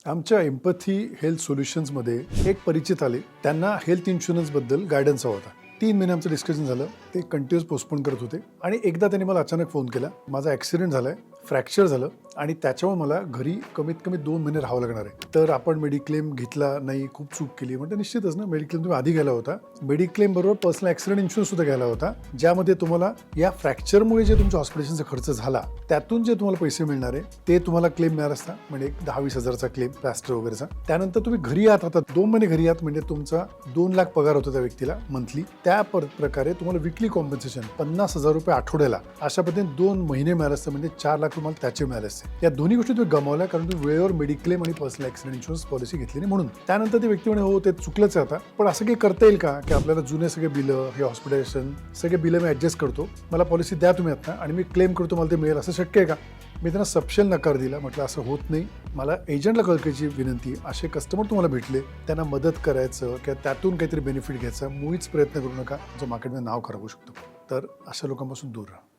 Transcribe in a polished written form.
आमच्या empathy health सोल्युशन्समध्ये एक परिचित आले. त्यांना हेल्थ इन्शुरन्सबद्दल गायडन्स हवा होता. 3 महिने आमचं डिस्कशन झालं. ते कंटिन्युअस पोस्टपोन करत होते आणि एकदा त्यांनी मला अचानक फोन केला. माझा ॲक्सिडेंट झालाय, फ्रॅक्चर झालं आणि त्याच्यामुळे मला घरी कमीत कमी 2 महिने राहावं लागणार आहे. तर आपण मेडिक्लेम घेतला नाही, खूप चूक केली. म्हणजे निश्चितच ना, मेडिक्लेम तुम्ही आधी घ्यायला होता. मेडिक्लेम बरोबर पर्सनल ॲक्सिडेंट इन्शुरन्स सुद्धा घ्यायला होता, ज्यामध्ये तुम्हाला या फ्रॅक्चरमुळे जे तुमच्या हॉस्पिटलचा खर्च झाला त्यातून जे तुम्हाला पैसे मिळणार आहे ते तुम्हाला क्लेम मिळणार असता. म्हणजे 10-20 हजारचा क्लेम प्लास्टर वगैरेचा. त्यानंतर तुम्ही घरी आहात, आता 2 महिने घरी आहात म्हणजे तुमचा 2 लाख पगार होता त्या व्यक्तीला मंथली. त्या प्रकारे तुम्हाला विकली कॉम्पन्सेशन 50,000 रुपये आठवड्याला अशा पद्धतीने 2 महिने मिळाले असते. म्हणजे 4 लाख तुम्हाला त्याचे मिळाले असते. या दोन्ही गोष्टी तुम्ही गमावल्या कारण तुम्ही वेळेवर मेडिक्लेम आणि पर्सनल ॲक्सिडेंट इन्शुरन्स पॉलिसी घेतली नाही म्हणून. त्यानंतर ते व्यक्ती म्हणे हो ते चुकलंच आहे आता, पण असं काही करता येईल का की आपल्याला जुने सगळे बिलं, हे हॉस्पिटलायझेशन सगळे बिलं मी ॲडजस्ट करतो, मला पॉलिसी द्या तुम्ही आता आणि मी क्लेम करतो, मला ते मिळेल, असं शक्य आहे का? मी त्यांना सपशेल नकार दिला. म्हटलं असं होत नाही, मला एजंटला कळकायची विनंती. असे कस्टमर तुम्हाला भेटले, त्यांना मदत करायचं किंवा त्यातून काहीतरी बेनिफिट घ्यायचा मुळीच प्रयत्न करू नका, जो मार्केटमध्ये नाव खराब होऊ शकतो. तर अशा लोकांपासून दूर राहा.